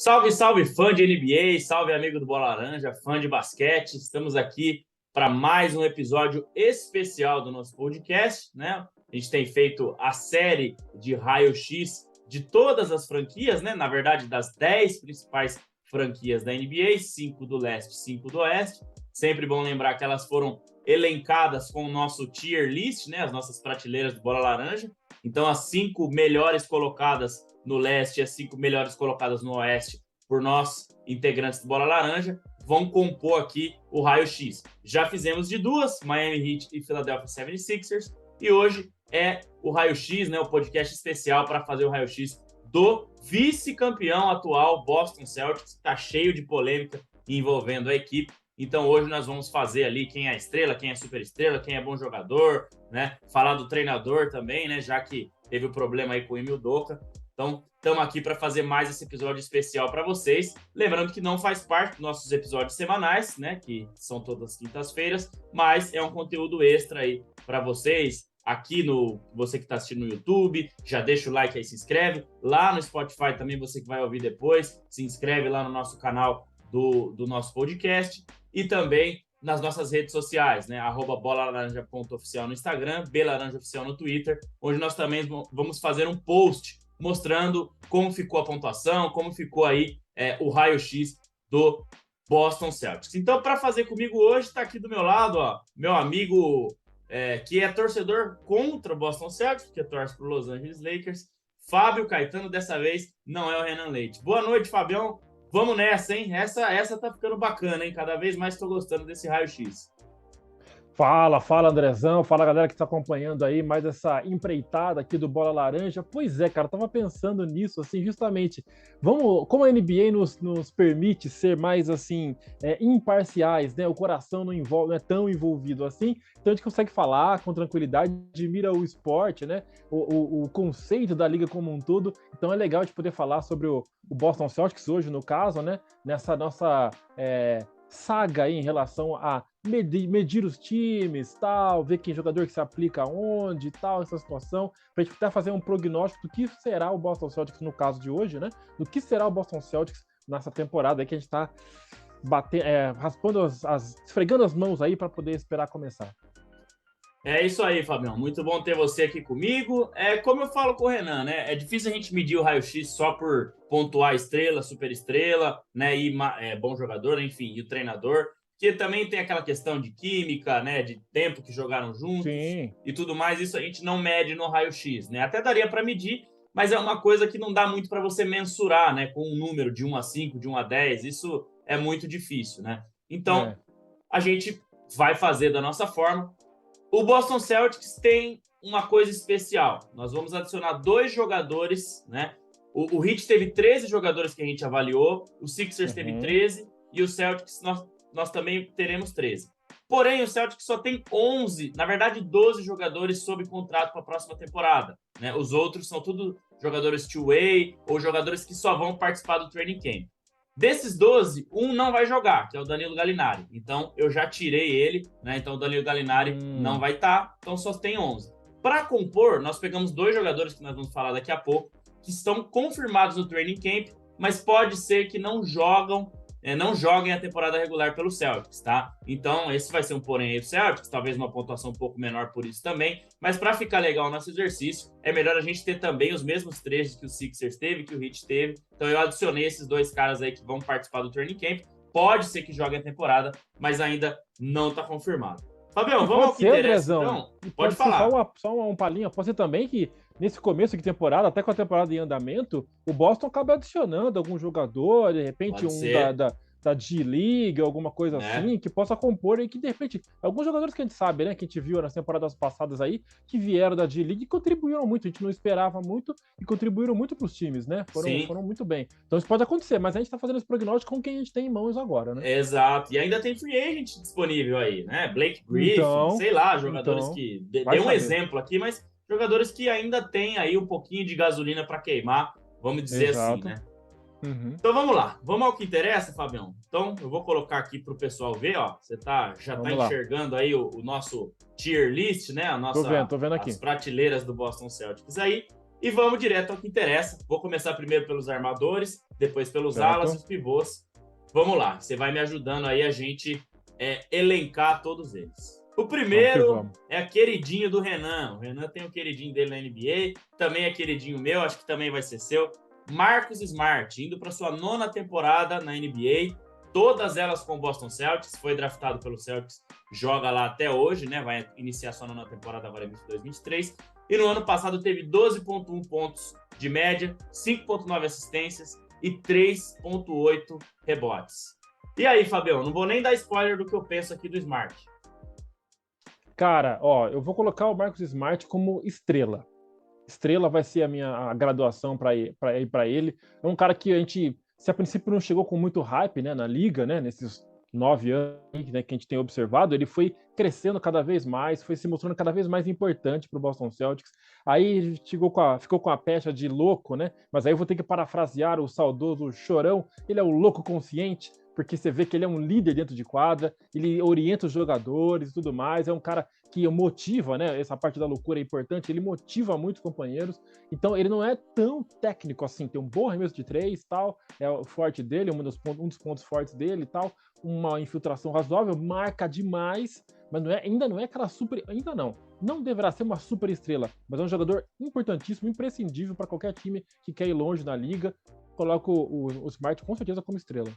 Salve, salve, fã de NBA, salve, amigo do Bola Laranja, fã de basquete. Estamos aqui para mais um episódio especial do nosso podcast, né? A gente tem feito a série de raio-x de todas as franquias, né? Na verdade, das 10 principais franquias da NBA, 5 do leste, 5 do oeste. Sempre bom lembrar que elas foram elencadas com o nosso tier list, né? As nossas prateleiras do Bola Laranja. Então, as 5 melhores colocadas no leste e as 5 melhores colocadas no oeste por nós, integrantes do Bola Laranja, vão compor aqui o raio-x. Já fizemos de duas, Miami Heat e Philadelphia 76ers, e hoje é o raio-x, né, o podcast especial para fazer o raio-x do vice-campeão atual Boston Celtics, que está cheio de polêmica envolvendo a equipe. Então hoje nós vamos fazer ali quem é a estrela, quem é super estrela, quem é bom jogador, né? Falar do treinador também, né? Já que teve o problema aí com o Ime Udoka. Então, estamos aqui para fazer mais esse episódio especial para vocês. Lembrando que não faz parte dos nossos episódios semanais, né? Que são todas as quintas-feiras, mas é um conteúdo extra aí para vocês. Aqui no você que está assistindo no YouTube, já deixa o like aí, se inscreve. Lá no Spotify também, você que vai ouvir depois, se inscreve lá no nosso canal do nosso podcast. E também nas nossas redes sociais, né? @bolalaranja.oficial no Instagram, belaranjaoficial no Twitter, onde nós também vamos fazer um post mostrando como ficou a pontuação, como ficou aí o raio-x do Boston Celtics. Então, para fazer comigo hoje, está aqui do meu lado, ó, meu amigo que é torcedor contra o Boston Celtics, que torce para o Los Angeles Lakers, Fábio Caetano. Dessa vez não é o Renan Leite. Boa noite, Fabião. Vamos nessa, hein? Essa tá ficando bacana, hein? Cada vez mais estou gostando desse raio-x. Fala Andrezão, fala galera que está acompanhando aí mais essa empreitada aqui do Bola Laranja. Pois é, cara, tava pensando nisso, assim, justamente, como a NBA nos permite ser mais, assim, imparciais, né, o coração não é tão envolvido assim, então a gente consegue falar com tranquilidade, admira o esporte, né, o conceito da liga como um todo, então é legal de poder falar sobre o Boston Celtics hoje, no caso, né, nessa nossa saga aí em relação a medir os times, tal, ver quem jogador que se aplica onde, tal, essa situação, para a gente até fazer um prognóstico do que será o Boston Celtics no caso de hoje, né? Do que será o Boston Celtics nessa temporada aí que a gente está raspando esfregando as mãos aí para poder esperar começar. É isso aí, Fabião. Muito bom ter você aqui comigo. Como eu falo com o Renan, né? É difícil a gente medir o raio-x só por pontuar estrela, super estrela, né? E bom jogador, enfim, e o treinador. Porque também tem aquela questão de química, né? De tempo que jogaram juntos. Sim. E tudo mais. Isso a gente não mede no raio-x, né? Até daria para medir, mas é uma coisa que não dá muito para você mensurar, né? Com um número de 1 a 5, de 1 a 10. Isso é muito difícil, né? Então, a gente vai fazer da nossa forma. O Boston Celtics tem uma coisa especial. Nós vamos adicionar 2 jogadores, né? O Heat teve 13 jogadores que a gente avaliou, o Sixers teve 13 e o Celtics nós também teremos 13. Porém, o Celtics só tem 11, na verdade 12 jogadores sob contrato para a próxima temporada, né? Os outros são tudo jogadores two-way ou jogadores que só vão participar do training camp. Desses 12, um não vai jogar, que é o Danilo Gallinari. Então, eu já tirei ele, né? Então, o Danilo Gallinari não vai estar. Então, só tem 11. Para compor, nós pegamos 2 jogadores que nós vamos falar daqui a pouco, que estão confirmados no training camp, mas pode ser que não joguem a temporada regular pelo Celtics, tá? Então, esse vai ser um porém aí do Celtics, talvez uma pontuação um pouco menor por isso também, mas para ficar legal o nosso exercício, é melhor a gente ter também os mesmos trechos que o Sixers teve, que o Heat teve. Então, eu adicionei esses 2 caras aí que vão participar do training camp. Pode ser que joguem a temporada, mas ainda não está confirmado. Fabião, vamos ao que interessa, então? Pode falar. Só uma palhinha, pode ser também que nesse começo de temporada, até com a temporada em andamento, o Boston acaba adicionando algum jogador, de repente da G-League, alguma coisa assim, que possa compor e que, de repente, alguns jogadores que a gente sabe, né, que a gente viu nas temporadas passadas aí, que vieram da G-League e contribuíram muito, a gente não esperava muito e contribuíram muito para os times, né, foram muito bem. Então isso pode acontecer, mas a gente tá fazendo esse prognóstico com quem a gente tem em mãos agora, né? Exato, e ainda tem free agent disponível aí, né, Blake Griffin, sei lá, jogadores que... Dei um exemplo aqui, mas jogadores que ainda têm aí um pouquinho de gasolina para queimar, vamos dizer assim, né? Então vamos lá, vamos ao que interessa, Fabião. Então eu vou colocar aqui para o pessoal ver, ó. Você já está enxergando aí o nosso tier list, né? Tô vendo aqui. As prateleiras do Boston Celtics aí. E vamos direto ao que interessa. Vou começar primeiro pelos armadores, depois pelos alas e os pivôs. Vamos lá, você vai me ajudando aí a gente elencar todos eles. O primeiro é a queridinha do Renan. O Renan tem o queridinho dele na NBA, também é queridinho meu, acho que também vai ser seu. Marcus Smart, indo para sua 9ª temporada na NBA, todas elas com o Boston Celtics, foi draftado pelo Celtics, joga lá até hoje, né? Vai iniciar sua 9ª temporada agora em 22-23. E no ano passado teve 12,1 pontos de média, 5,9 assistências e 3,8 rebotes. E aí, Fabião, não vou nem dar spoiler do que eu penso aqui do Smart. Cara, eu vou colocar o Marcus Smart como estrela. Estrela vai ser a minha graduação para ir para ele. É um cara que se a princípio não chegou com muito hype, né, na liga, né, nesses 9 anos, né, que a gente tem observado, ele foi crescendo cada vez mais, foi se mostrando cada vez mais importante para o Boston Celtics. Aí ficou com a pecha de louco, né? Mas aí eu vou ter que parafrasear o saudoso Chorão. Ele é o louco consciente, porque você vê que ele é um líder dentro de quadra, ele orienta os jogadores e tudo mais, é um cara que motiva, né? Essa parte da loucura é importante, ele motiva muitos companheiros. Então ele não é tão técnico assim, tem um bom arremesso de 3 tal, é o forte dele, um dos pontos fortes dele e tal, uma infiltração razoável, marca demais, mas ainda não é aquela super, ainda não deverá ser uma super estrela, mas é um jogador importantíssimo, imprescindível para qualquer time que quer ir longe na liga. Coloco o Smart com certeza como estrela.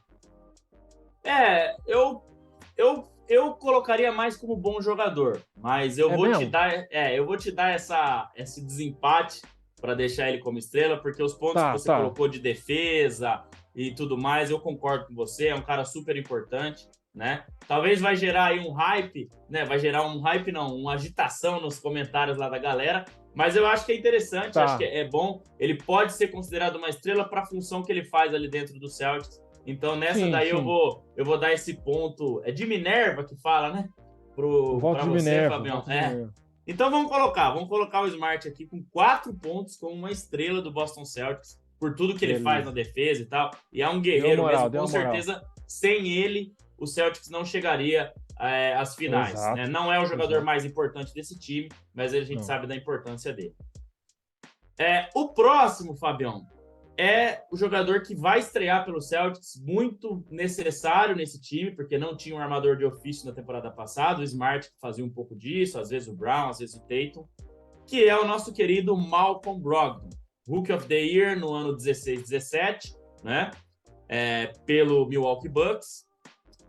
Eu colocaria mais como bom jogador, mas eu vou te dar esse desempate para deixar ele como estrela, porque os pontos que você colocou de defesa e tudo mais, eu concordo com você, é um cara super importante, né? Talvez vai gerar aí um hype, né? Vai gerar um hype não, uma agitação nos comentários lá da galera, mas eu acho que é interessante, acho que é bom, ele pode ser considerado uma estrela para a função que ele faz ali dentro do Celtics. Então, nessa daí sim. Eu vou dar esse ponto. É de Minerva que fala, né? Para você, Fabião. Então vamos colocar o Smart aqui com 4 pontos como uma estrela do Boston Celtics, por tudo que ele faz na defesa e tal. E é um guerreiro mesmo, com certeza. Sem ele, o Celtics não chegaria às finais. Né? Não é o jogador mais importante desse time, mas a gente sabe da importância dele. O próximo, Fabião, é o jogador que vai estrear pelo Celtics, muito necessário nesse time, porque não tinha um armador de ofício na temporada passada, o Smart fazia um pouco disso, às vezes o Brown, às vezes o Tatum, que é o nosso querido Malcolm Brogdon, Rookie of the Year no ano 16-17, né? Pelo Milwaukee Bucks,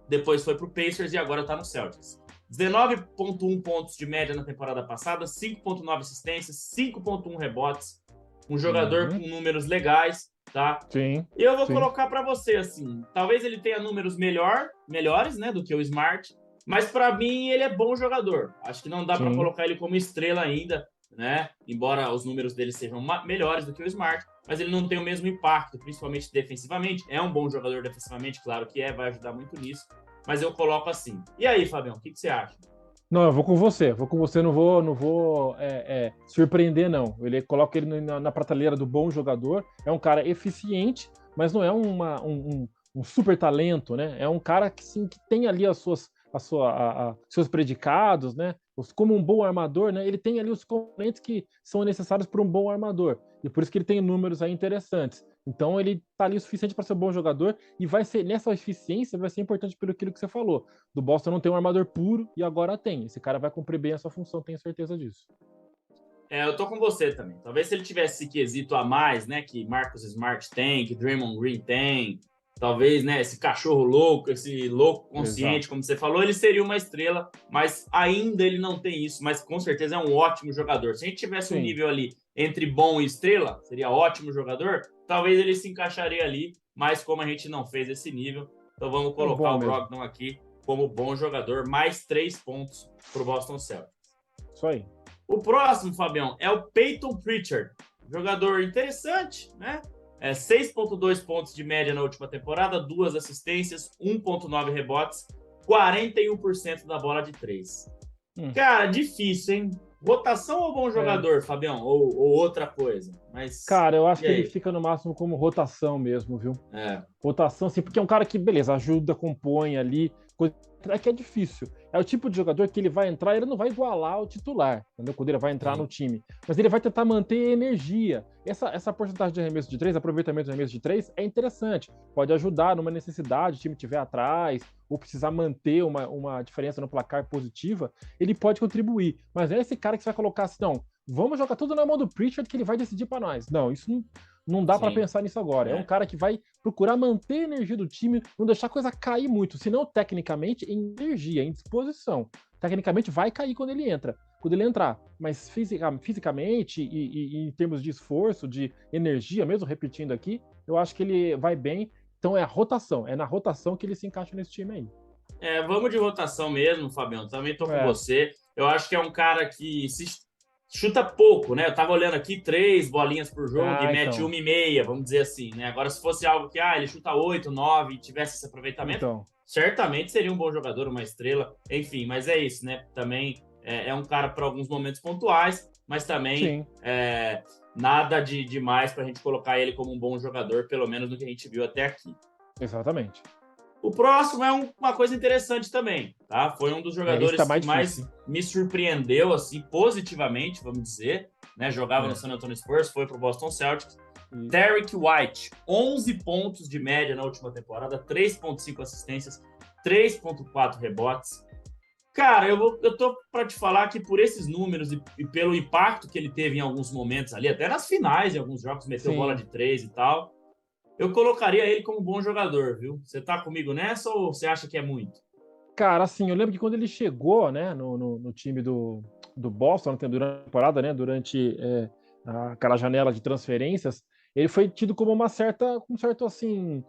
depois foi para o Pacers e agora está no Celtics. 19,1 pontos de média na temporada passada, 5,9 assistências, 5,1 rebotes, um jogador com números legais, tá? Sim. E eu vou colocar para você, assim, talvez ele tenha números melhores, né, do que o Smart, mas para mim ele é bom jogador. Acho que não dá para colocar ele como estrela ainda, né? Embora os números dele sejam melhores do que o Smart, mas ele não tem o mesmo impacto, principalmente defensivamente. É um bom jogador defensivamente, claro que vai ajudar muito nisso, mas eu coloco assim. E aí, Fabião, o que você acha? Não, eu vou com você, não vou surpreender, não. Ele coloca ele na prateleira do bom jogador, é um cara eficiente, mas não é um super talento, né? É um cara que, sim, que tem ali seus predicados, né? Como um bom armador, né? Ele tem ali os componentes que são necessários para um bom armador, e por isso que ele tem números aí interessantes. Então ele tá ali o suficiente para ser um bom jogador e vai ser, nessa eficiência, vai ser importante pelo aquilo que você falou. Do Boston não tem um armador puro e agora tem. Esse cara vai cumprir bem a sua função, tenho certeza disso. Eu tô com você também. Talvez se ele tivesse esse quesito a mais, né, que Marcus Smart tem, que Draymond Green tem, talvez, né, esse cachorro louco, esse louco consciente, exato, como você falou, ele seria uma estrela, mas ainda ele não tem isso, mas com certeza é um ótimo jogador. Se a gente tivesse um nível ali entre bom e estrela, seria ótimo jogador, talvez ele se encaixaria ali, mas como a gente não fez esse nível, então vamos colocar o Brogdon aqui como bom jogador, mais 3 pontos para o Boston Celtics. Isso aí. O próximo, Fabião, é o Peyton Pritchard, jogador interessante, né? 6,2 pontos de média na última temporada, 2 assistências, 1,9 rebotes, 41% da bola de 3. Cara, difícil, hein? Rotação ou bom jogador, Fabião? Ou outra coisa? Mas, Cara, eu acho e que ele aí? fica no máximo como rotação mesmo, viu? É, Rotação, sim, porque é um cara que, beleza, ajuda, compõe ali, coisa é que é difícil. É o tipo de jogador que ele vai entrar, ele não vai igualar o titular, entendeu? Quando ele vai entrar no sim. time. Mas ele vai tentar manter energia. Essa porcentagem de arremesso de três, aproveitamento de arremesso de três, é interessante. Pode ajudar numa necessidade, o time estiver atrás, ou precisar manter uma diferença no placar positiva, ele pode contribuir. Mas não é esse cara que você vai colocar assim, não, vamos jogar tudo na mão do Pritchard que ele vai decidir para nós. Não, isso não dá para Sim, pensar nisso agora. É um é. cara que vai procurar manter a energia do time, não deixar a coisa cair muito, senão tecnicamente em energia, em disposição. Tecnicamente vai cair quando ele entra, quando ele entrar, mas fisicamente e em termos de esforço, de energia, mesmo repetindo aqui, eu acho que ele vai bem. Então é a rotação, é na rotação que ele se encaixa nesse time aí. Vamos de rotação mesmo, Fabião. Também tô com É, você. Eu acho que é um cara que se chuta pouco, né? Eu tava olhando aqui 3 bolinhas por jogo e mete então, 1,5, vamos dizer assim, né? Agora, se fosse algo que ele chuta 8, 9 e tivesse esse aproveitamento, então, certamente seria um bom jogador, uma estrela. Enfim, mas é isso, né? Também é um cara para alguns momentos pontuais, mas também sim, nada de demais para a gente colocar ele como um bom jogador, pelo menos no que a gente viu até aqui. exatamente. O próximo é uma coisa interessante também, tá? Foi um dos Esse tá jogadores que mais mais difícil, me surpreendeu, assim, positivamente, vamos dizer, né? Jogava no hein? San Antonio Spurs, foi pro Boston Celtics. E, Derrick White, 11 pontos de média na última temporada, 3,5 assistências, 3,4 rebotes. Cara, eu tô para te falar que por esses números e pelo impacto que ele teve em alguns momentos ali, até nas finais, em alguns jogos, meteu bola sim, de 3 e tal, eu colocaria ele como um bom jogador, viu? Você tá comigo nessa ou você acha que é muito? cara, assim, eu lembro que quando ele chegou, né, no time do Boston, durante a temporada, né, durante aquela janela de transferências, ele foi tido como um certo, assim,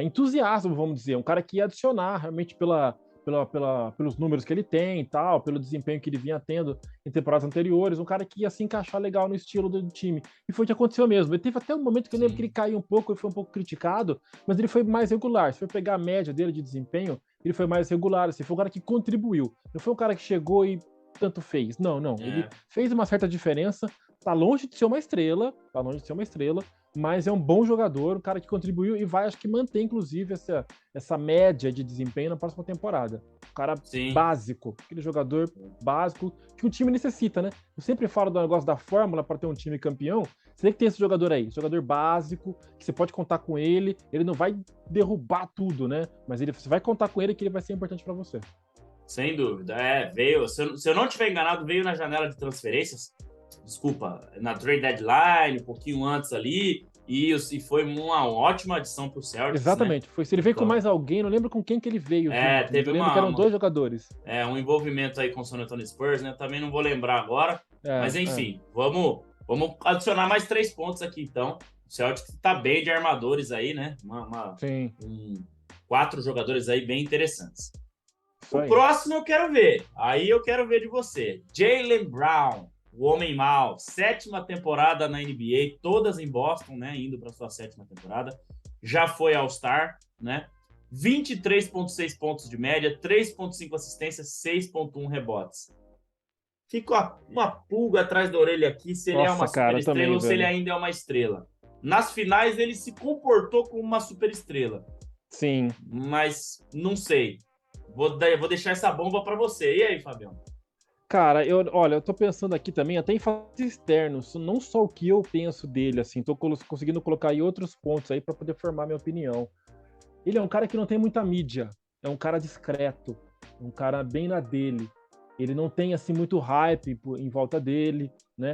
entusiasmo, vamos dizer, um cara que ia adicionar realmente pelos números que ele tem e tal, pelo desempenho que ele vinha tendo em temporadas anteriores, um cara que ia se encaixar legal no estilo do time. E foi o que aconteceu mesmo. Ele teve até um momento que eu lembro que ele Sim. caiu um pouco, ele foi um pouco criticado, mas ele foi mais regular. Se for pegar a média dele de desempenho, ele foi mais regular, assim, foi um cara que contribuiu. Não foi um cara que chegou e tanto fez. Não, não. Ele É, fez uma certa diferença. Tá longe de ser uma estrela, mas é um bom jogador, um cara que contribuiu e vai, acho que manter, inclusive, essa média de desempenho na próxima temporada. Um cara sim. básico, aquele jogador básico que o time necessita, né? Eu sempre falo do negócio da fórmula para ter um time campeão. Você tem que ter esse jogador aí, jogador básico, que você pode contar com ele não vai derrubar tudo, né? Mas você vai contar com ele que ele vai ser importante para você. Sem dúvida. Veio. Se eu não tiver enganado, veio na janela de transferências. Desculpa, na trade deadline, um pouquinho antes ali. E foi uma ótima adição pro Celtics, né? Exatamente. Foi se ele veio com Então, mais alguém, não lembro com quem que ele veio junto, mas teve eu lembro que eram dois jogadores. um envolvimento aí com o San Antonio Spurs, né? Também não vou lembrar agora. É, Mas é. enfim, vamos adicionar mais 3 pontos aqui, então. O Celtics tá bem de armadores aí, né? Sim, Um, 4 jogadores aí bem interessantes. isso O aí. próximo eu quero ver. Aí eu quero ver de você. Jaylen Brown, o homem mau. 7ª temporada na NBA, todas em Boston, né? Indo para sua 7ª temporada. Já foi All-Star, né? 23,6 pontos de média, 3,5 assistências, 6,1 rebotes. Fica uma pulga atrás da orelha aqui se ele é uma Nossa, cara, eu superestrela também, ou se ele velho. ainda é uma estrela. Nas finais ele se comportou como uma superestrela, Sim. mas não sei. Vou deixar essa bomba para você. E aí, Fabião? Cara, olha, eu tô pensando aqui também, até em fatos externos, não só o que eu penso dele, assim, tô conseguindo colocar aí outros pontos aí para poder formar minha opinião. Ele é um cara que não tem muita mídia, é um cara discreto, um cara bem na dele. Ele não tem assim muito hype em volta dele, né?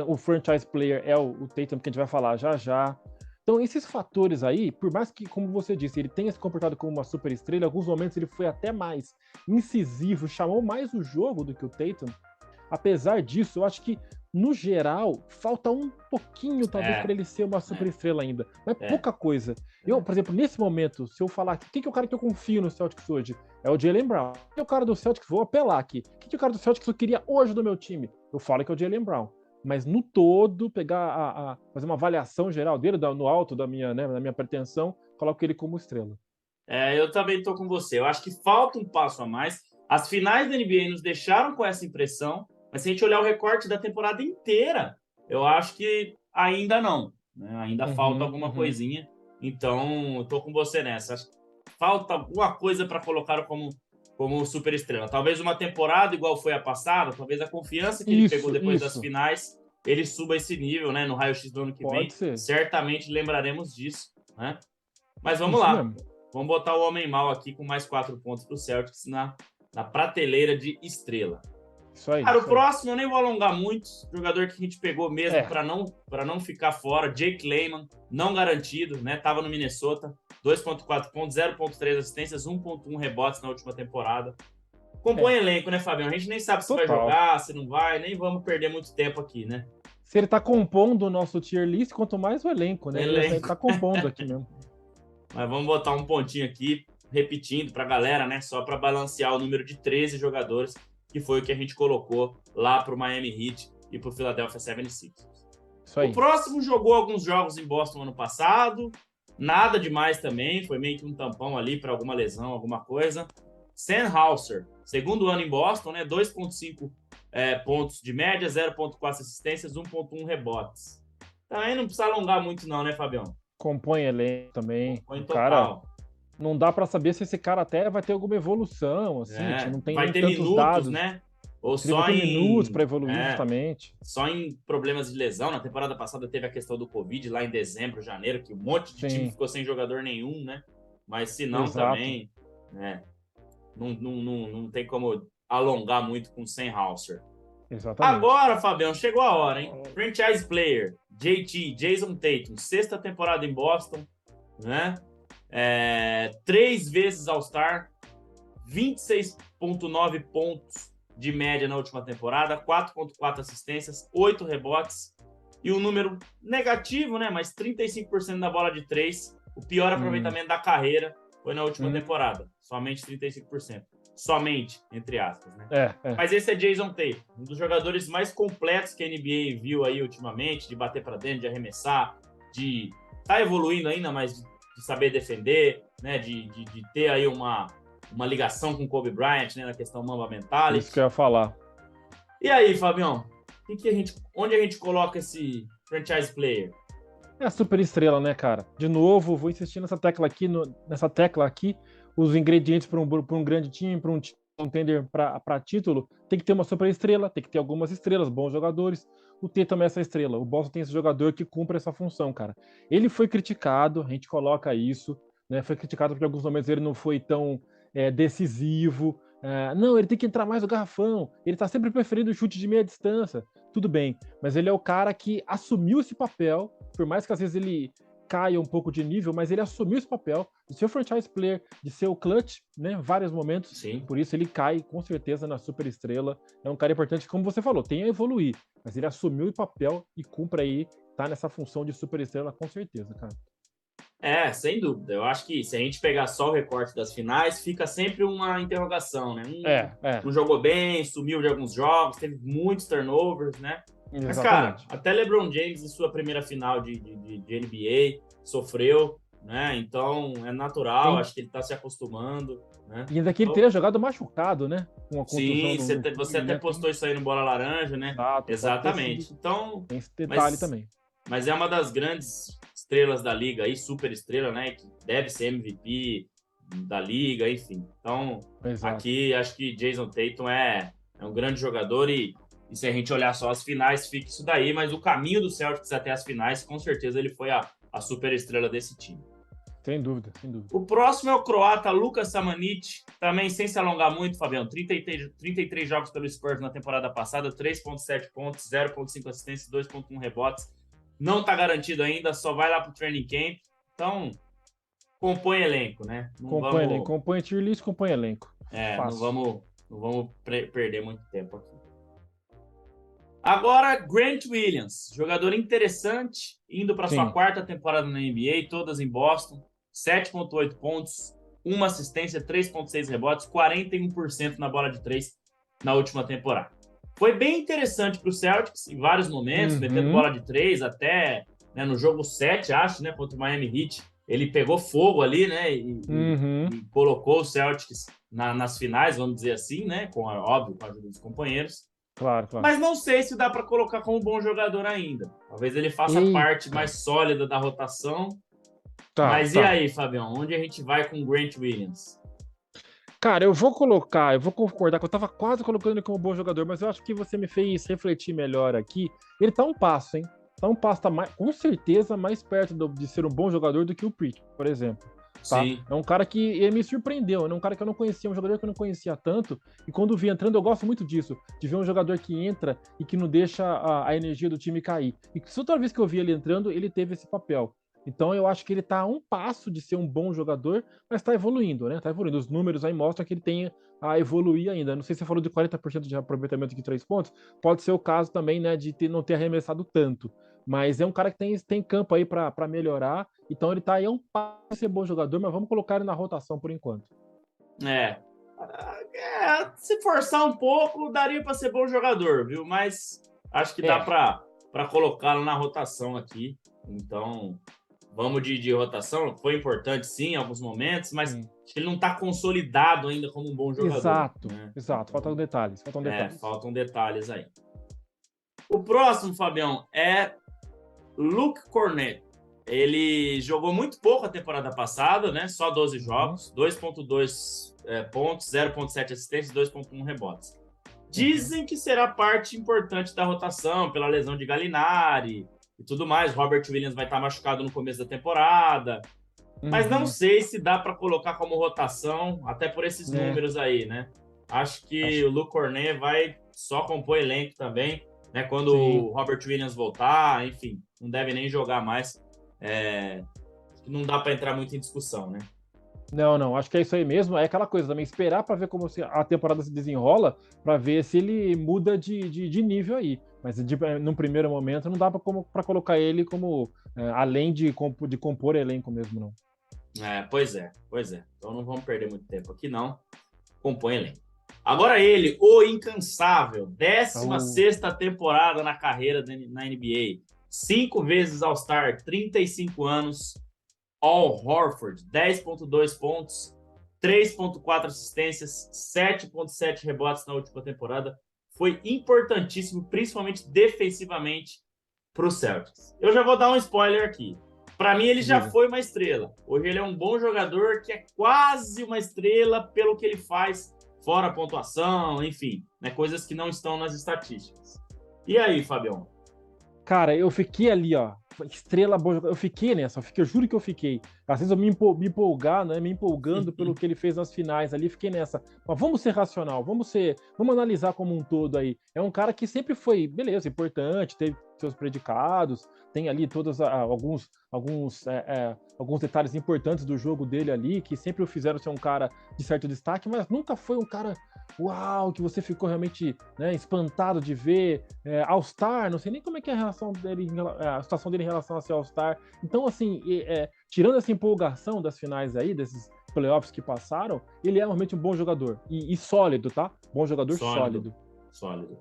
O franchise player é o Tatum que a gente vai falar já já. Então esses fatores aí, por mais que, como você disse, ele tenha se comportado como uma super estrela, em alguns momentos ele foi até mais incisivo, chamou mais o jogo do que o Tatum. Apesar disso, eu acho que, no geral, falta um pouquinho, talvez, para É, ele ser uma super é, estrela ainda. Mas é, pouca coisa. Eu, é. por exemplo, nesse momento, se eu falar quem que é o cara que eu confio no Celtics hoje? É o Jaylen Brown. Quem é o cara do Celtics? Vou apelar aqui. Quem que é o cara do Celtics que eu queria hoje do meu time? Eu falo que é o Jaylen Brown. Mas no todo, pegar fazer uma avaliação geral dele, no alto da minha, né, da minha pretensão, coloco ele como estrela. Eu também estou com você. Eu acho que falta um passo a mais. As finais da NBA nos deixaram com essa impressão. Mas se a gente olhar o recorte da temporada inteira, eu acho que ainda não, né? Ainda falta alguma coisinha. Então, eu tô com você nessa. Acho que falta alguma coisa para colocar como super estrela. Talvez uma temporada igual foi a passada, talvez a confiança que ele pegou depois das finais, ele suba esse nível, né? No raio-x do ano que vem. Certamente lembraremos disso, né? Mas vamos lá. Mesmo. Vamos botar o homem mal aqui com mais 4 pontos para o Celtics na prateleira de estrela. Isso aí. Cara, o próximo eu nem vou alongar muito. Jogador que a gente pegou mesmo para não ficar fora. Jake Layman, não garantido, né? Tava no Minnesota. 2,4 pontos, 0,3 assistências, 1,1 rebotes na última temporada. Compõe elenco, né, Fabião? A gente nem sabe se vai jogar, se não vai, nem vamos perder muito tempo aqui, né? Se ele tá compondo o nosso tier list, quanto mais o elenco, né? Ele tá compondo aqui mesmo. Mas vamos botar um pontinho aqui, repetindo pra galera, né? Só para balancear o número de 13 jogadores, que foi o que a gente colocou lá pro Miami Heat e pro Philadelphia 76ers. Isso aí. O próximo jogou alguns jogos em Boston ano passado, nada demais também, foi meio que um tampão ali para alguma lesão, alguma coisa. Sam Hauser, segundo ano em Boston, né? 2,5 pontos de média, 0,4 assistências, 1,1 rebotes. Também não precisa alongar muito não, né, Fabião? Compõe elenco também. Compõe total. Cara, não dá para saber se esse cara até vai ter alguma evolução, assim, não tem vai ter tantos minutos, dados, né? Ou só vai ter minutos para evoluir, justamente. Só em problemas de lesão. Na temporada passada teve a questão do Covid lá em dezembro, janeiro, que um monte de time ficou sem jogador nenhum, né? Mas se não também, né? Não tem como alongar muito com o Sam Hauser. Exatamente. Agora, Fabião, chegou a hora, hein? Franchise player, JT, Jason Tatum, 6ª temporada em Boston, né? 3 vezes All-Star, 26,9 pontos de média na última temporada, 4,4 assistências, 8 rebotes e um número negativo, né? Mas 35% da bola de 3, o pior aproveitamento da carreira foi na última temporada, somente 35%. Somente, entre aspas, né? Mas esse é Jason Tatum, um dos jogadores mais completos que a NBA viu aí ultimamente, de bater para dentro, de arremessar, de tá evoluindo ainda, mas de saber defender, né? De ter aí uma ligação com Kobe Bryant, né? Na questão Mamba Mentality. Isso que eu ia falar. E aí, Fabião? Onde a gente coloca esse franchise player? É a super estrela, né, cara? De novo, vou insistir nessa tecla aqui, os ingredientes para um grande time, para um contender para título, tem que ter uma super estrela, tem que ter algumas estrelas, bons jogadores. O T também é essa estrela. O Boston tem esse jogador que cumpre essa função, cara. Ele foi criticado, a gente coloca isso, né? Foi criticado porque em alguns momentos ele não foi tão decisivo. Não, ele tem que entrar mais no garrafão. Ele tá sempre preferindo o chute de meia distância. Tudo bem, mas ele é o cara que assumiu esse papel, por mais que às vezes ele caia um pouco de nível, mas ele assumiu esse papel de ser o franchise player, de ser o clutch, né, vários momentos. Sim. Por isso ele cai com certeza na super estrela. É um cara importante, como você falou, tem a evoluir, mas ele assumiu o papel e cumpre aí, tá nessa função de super estrela com certeza, cara. Sem dúvida. Eu acho que se a gente pegar só o recorte das finais, fica sempre uma interrogação, né? Não jogou bem, sumiu de alguns jogos, teve muitos turnovers, né? Exatamente. Mas, cara, até LeBron James, em sua primeira final de NBA, sofreu, né? Então, é natural, acho que ele tá se acostumando, né? E ainda que ele teria jogado machucado, né? Com a sim, você até postou isso aí no Bola Laranja, né? Exatamente. Então, tem esse detalhe também. Mas é uma das grandes estrelas da liga aí, super estrela, né? Que deve ser MVP da liga, enfim. Então, aqui acho que Jason Tatum é um grande jogador e se a gente olhar só as finais, fica isso daí, mas o caminho do Celtics até as finais, com certeza ele foi a super estrela desse time. Sem dúvida, sem dúvida. O próximo é o croata Luka Samanic, também sem se alongar muito, Fabião, 33 jogos pelo Spurs na temporada passada, 3,7 pontos, 0,5 assistências, 2,1 rebotes. Não tá garantido ainda, só vai lá pro training camp. Então, compõe elenco, né? Compõe tier list, compõe elenco. Não vamos perder muito tempo aqui. Agora, Grant Williams, jogador interessante, indo para sua 4ª temporada na NBA, todas em Boston, 7,8 pontos, 1 assistência, 3,6 rebotes, 41% na bola de 3 na última temporada. Foi bem interessante para o Celtics em vários momentos, metendo bola de 3 até, né, no jogo 7, acho, né, contra o Miami Heat. Ele pegou fogo ali, né, e colocou o Celtics nas finais, vamos dizer assim, né, óbvio, com a ajuda dos companheiros. Claro, claro. Mas não sei se dá para colocar como bom jogador ainda. Talvez ele faça parte Eita. mais sólida da rotação. Tá, Mas e tá. aí, Fabião? Onde a gente vai com o Grant Williams? Cara, eu vou concordar que eu tava quase colocando ele como bom jogador, mas eu acho que você me fez refletir melhor aqui. Ele tá um passo, hein? Tá um passo, tá mais, com certeza mais perto de ser um bom jogador do que o Pritchard, por exemplo. Tá? Sim. É um cara que ele me surpreendeu, é um cara que eu não conhecia, um jogador que eu não conhecia tanto, e quando vi entrando, eu gosto muito disso, de ver um jogador que entra e que não deixa a energia do time cair. E toda vez que eu vi ele entrando, ele teve esse papel. Então eu acho que ele tá a um passo de ser um bom jogador, mas tá evoluindo, né? Tá evoluindo. Os números aí mostram que ele tem a evoluir ainda. Não sei se você falou de 40% de aproveitamento de 3 pontos, pode ser o caso também, né, de não ter arremessado tanto. Mas é um cara que tem campo aí para melhorar. Então ele tá aí a um passo de ser bom jogador, mas vamos colocar ele na rotação por enquanto. É. Se forçar um pouco, daria para ser bom jogador, viu? Mas acho que dá É, para colocá-lo na rotação aqui. Então, vamos de rotação. Foi importante, sim, em alguns momentos, mas sim. acho que ele não está consolidado ainda como um bom jogador. Exato, Né? exato. Faltam detalhes, faltam detalhes. Faltam detalhes aí. O próximo, Fabião, é Luke Cornett. Ele jogou muito pouco a temporada passada, né? Só 12 jogos, 2,2 pontos, 0,7 assistências, 2,1 rebotes. Dizem que será parte importante da rotação pela lesão de Gallinari e tudo mais. Robert Williams vai estar machucado no começo da temporada. Mas não sei se dá para colocar como rotação, até por esses números aí, né? Acho que o Luke Cornet vai só compor elenco também, né? Quando Sim. o Robert Williams voltar, enfim, não deve nem jogar mais. Não dá para entrar muito em discussão, né? Não, acho que é isso aí mesmo. É aquela coisa também, esperar para ver como a temporada se desenrola, para ver se ele muda de nível aí. Mas num primeiro momento não dá para colocar ele como além de compor elenco mesmo, não. Pois é. Então não vamos perder muito tempo aqui, não. Compõe elenco. Agora ele, o incansável, 16ª temporada na carreira na NBA. 5 vezes All-Star, 35 anos. Al Horford, 10,2 pontos, 3,4 assistências, 7,7 rebotes na última temporada. Foi importantíssimo, principalmente defensivamente, para o Celtics. Eu já vou dar um spoiler aqui. Para mim, ele já foi uma estrela. Hoje ele é um bom jogador que é quase uma estrela pelo que ele faz, fora a pontuação, enfim, né, coisas que não estão nas estatísticas. E aí, Fabião? Cara, eu fiquei ali, ó. Estrela boa. Eu fiquei nessa, eu juro que eu fiquei. Às vezes eu me empolgar, né? Me empolgando pelo que ele fez nas finais ali, fiquei nessa. Mas vamos ser racional, vamos analisar como um todo aí. É um cara que sempre foi, beleza, importante, teve seus predicados, tem ali todos alguns detalhes importantes do jogo dele ali, que sempre o fizeram ser um cara de certo destaque, mas nunca foi um cara, uau, que você ficou realmente, né, espantado de ver. All-Star, não sei nem como é que é a relação dele, a situação dele em relação a ser All-Star. Então, assim, tirando essa empolgação das finais aí, desses playoffs que passaram, ele é realmente um bom jogador. E sólido, tá? Bom jogador sólido. Sólido,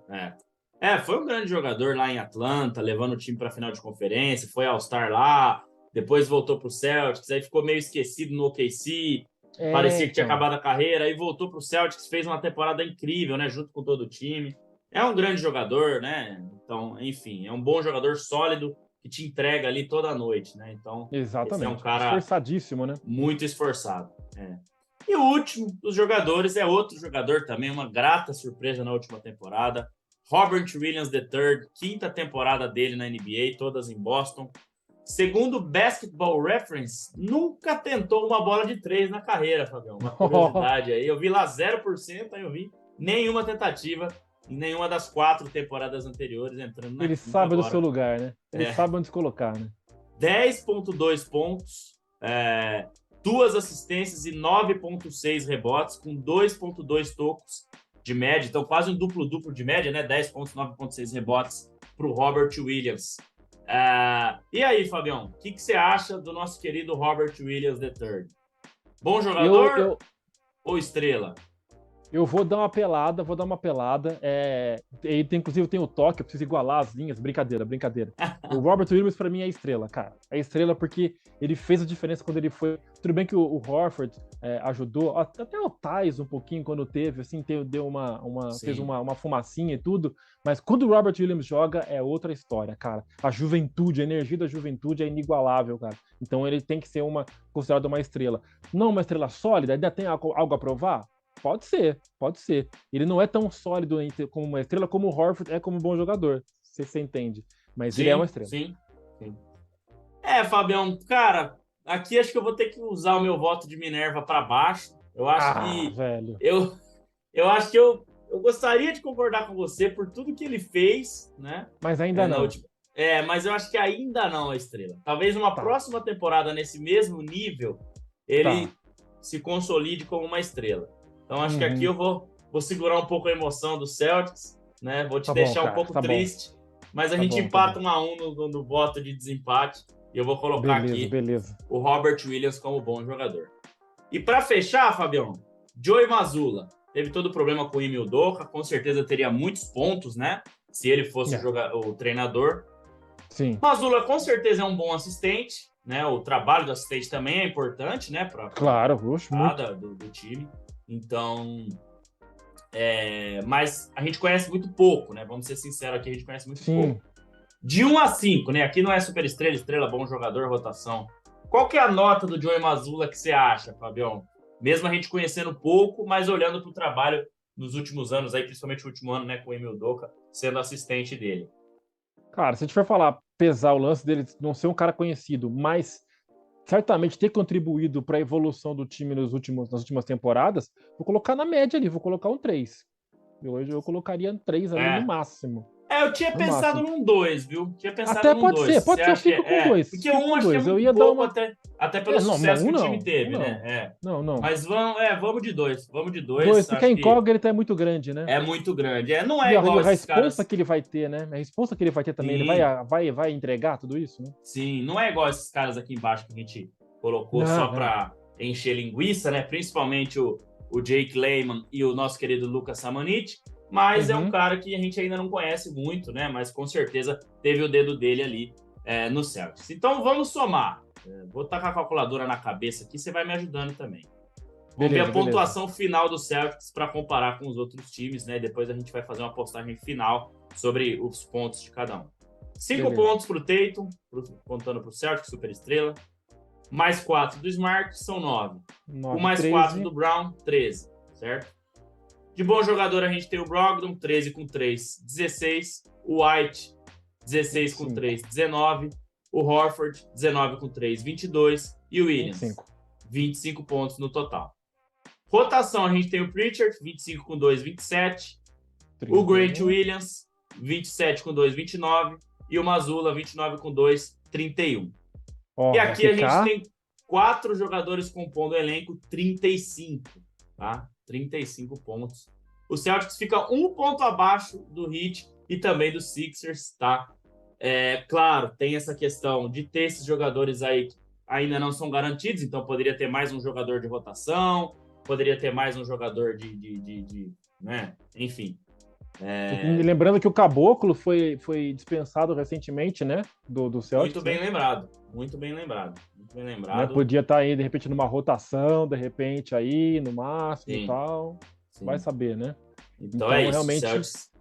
foi um grande jogador lá em Atlanta, levando o time para a final de conferência, foi All-Star lá, depois voltou para o Celtics, aí ficou meio esquecido no OKC, parecia que tinha acabado a carreira, aí voltou para o Celtics, fez uma temporada incrível, né, junto com todo o time. É um grande jogador, né? Então, enfim, é um bom jogador sólido que te entrega ali toda a noite, né? Então, exatamente. esse é um cara esforçadíssimo, né? Muito esforçado. E o último dos jogadores é outro jogador também, uma grata surpresa na última temporada. Robert Williams III, 5ª temporada dele na NBA, todas em Boston. Segundo o Basketball Reference, nunca tentou uma bola de 3 na carreira, Fabião. Uma curiosidade aí. Eu vi lá 0%, aí eu vi nenhuma tentativa em nenhuma das 4 temporadas anteriores, entrando na Ele quinta sabe agora. Do seu lugar, né? Ele sabe onde se colocar, né? 10,2 pontos, 2 assistências e 9,6 rebotes, com 2,2 tocos de média. Então, quase um duplo-duplo de média, né? 10 pontos, 9,6 rebotes para o Robert Williams. E aí, Fabião, o que você acha do nosso querido Robert Williams III? Bom jogador ou estrela? Eu vou dar uma pelada, inclusive tem o toque, eu preciso igualar as linhas. Brincadeira. O Robert Williams, pra mim, é a estrela, cara. É a estrela porque ele fez a diferença quando ele foi. Tudo bem que o Horford ajudou, até o Thais um pouquinho quando teve, assim, deu fez uma fumacinha e tudo. Mas quando o Robert Williams joga, é outra história, cara. A energia da juventude é inigualável, cara. Então ele tem que ser considerado uma estrela. Não uma estrela sólida, ainda tem algo a provar? Pode ser. Ele não é tão sólido como uma estrela como o Horford é como um bom jogador, se você entende. Mas ele é uma estrela. Sim. Fabião, cara, aqui acho que eu vou ter que usar o meu voto de Minerva para baixo. Eu acho que velho. eu acho que eu gostaria de concordar com você por tudo que ele fez, né? Mas ainda não. Mas eu acho que ainda não é estrela. Talvez numa próxima temporada nesse mesmo nível ele se consolide como uma estrela. Então acho que aqui eu vou segurar um pouco a emoção do Celtics, né? Vou te deixar um pouco triste, mas a gente empata 1-1 no voto de desempate e eu vou colocar aqui o Robert Williams como bom jogador. E para fechar, Fabião, Joey Mazzulla teve todo o problema com o Ime Udoka, com certeza teria muitos pontos, né? Se ele fosse o treinador. Sim. Mazzulla com certeza é um bom assistente, né? O trabalho do assistente também é importante, né? Claro, do time. Então, mas a gente conhece muito pouco, né? Vamos ser sinceros aqui, a gente conhece muito pouco. De 1 a 5, né? Aqui não é super estrela, bom jogador, rotação. Qual que é a nota do Joey Mazzulla que você acha, Fabião? Mesmo a gente conhecendo pouco, mas olhando para o trabalho nos últimos anos, aí, principalmente o último ano, né, com o Ime Udoka sendo assistente dele. Cara, se a gente for pesar o lance dele não ser um cara conhecido, mas certamente ter contribuído para a evolução do time nas últimas temporadas, vou colocar na média ali, vou colocar um 3. Hoje eu colocaria um 3 ali no máximo. Eu tinha pensado num 2, viu? Até pode ser, eu fico com 2. Porque um acho que é muito pouco, até pelo sucesso que o time teve, né? Não. Mas vamos de 2. Vamos de 2. 2, porque a incógnita é muito grande, né? É muito grande. Não é igual a resposta que ele vai ter, né? A resposta que ele vai ter também, ele vai entregar tudo isso, né? Sim, não é igual esses caras aqui embaixo que a gente colocou só para encher linguiça, né? Principalmente o Jake Layman e o nosso querido Lucas Samanic. Mas é um cara que a gente ainda não conhece muito, né? Mas com certeza teve o dedo dele ali no Celtics. Então vamos somar. Vou tacar a calculadora na cabeça aqui, você vai me ajudando também. Vamos ver a pontuação final do Celtics para comparar com os outros times, né? Depois a gente vai fazer uma postagem final sobre os pontos de cada um. 5 pontos para o Tatum, contando para o Celtics, super estrela. Mais 4 do Smart, são 9. O mais 13. 4 do Brown, 13, certo? De bom jogador, a gente tem o Brogdon, 13 com 3, 16. O White, 16 com 3, 19. O Horford, 19 com 3, 22. E o Williams, 25 pontos no total. Rotação, a gente tem o Pritchard, 25 com 2, 27. 31. O Grant Williams, 27 com 2, 29. E o Mazzulla, 29 com 2, 31. E aqui a gente tem 4 jogadores compondo o elenco, 35, tá? 35 pontos. O Celtics fica 1 ponto abaixo do Heat e também do Sixers, tá? Claro, tem essa questão de ter esses jogadores aí que ainda não são garantidos, então poderia ter mais um jogador de rotação, poderia ter mais um jogador né? Enfim. Lembrando que o Caboclo foi dispensado recentemente, né? Do Celtics. Muito bem lembrado. Podia estar aí, de repente, numa rotação, de repente, aí, no máximo e tal. Sim. Vai saber, né? Então é isso. Realmente... Celtics,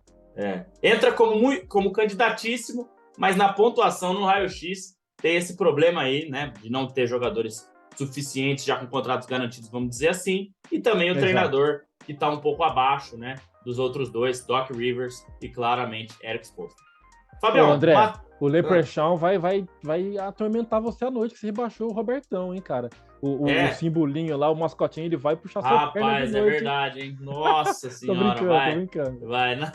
entra como candidatíssimo, mas na pontuação, no raio-x, tem esse problema aí, né? De não ter jogadores suficientes, já com contratos garantidos, vamos dizer assim. E também o treinador, que está um pouco abaixo, né? Dos outros dois, Doc Rivers e, claramente, Eric Spoelstra. Fabião, André, o Leprechaun vai atormentar você à noite, que você rebaixou o Robertão, hein, cara? O simbolinho lá, o mascotinho, ele vai puxar sua perna. Rapaz, é verdade, hein? Nossa senhora, tô brincando. Vai, né?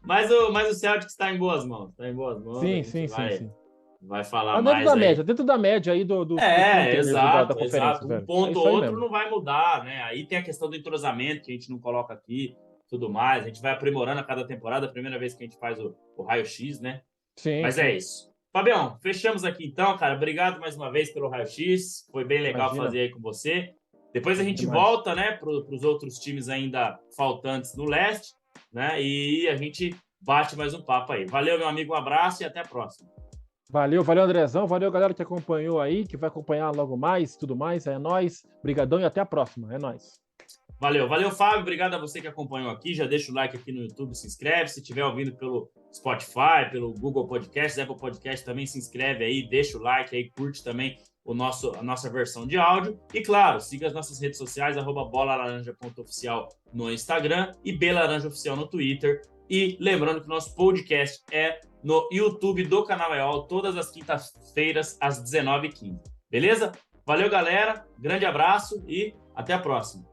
Mas o Celtics está em boas mãos. Sim. Vai falar mais dentro da média aí do exato, da conferência. Um ponto ou outro não vai mudar, né? Aí tem a questão do entrosamento, que a gente não coloca aqui, tudo mais. A gente vai aprimorando a cada temporada, a primeira vez que a gente faz o raio-x, né? Sim. Mas é isso. Fabião, fechamos aqui então, cara. Obrigado mais uma vez pelo raio-x. Foi bem legal fazer aí com você. Depois a gente volta, né, para os outros times ainda faltantes no leste, né? E a gente bate mais um papo aí. Valeu, meu amigo, um abraço e até a próxima. Valeu, Andrezão. Valeu, galera que acompanhou aí, que vai acompanhar logo mais, tudo mais. É nóis. Brigadão e até a próxima. É nóis. Valeu, Fábio. Obrigado a você que acompanhou aqui. Já deixa o like aqui no YouTube, se inscreve. Se estiver ouvindo pelo Spotify, pelo Google Podcast, Apple Podcast, também se inscreve aí, deixa o like aí, curte também a nossa versão de áudio. E claro, siga as nossas redes sociais, @bolalaranja.oficial no Instagram e belaranjaoficial no Twitter. E lembrando que o nosso podcast é no YouTube do canal EOL, todas as quintas-feiras, às 19h15. Beleza? Valeu, galera. Grande abraço e até a próxima.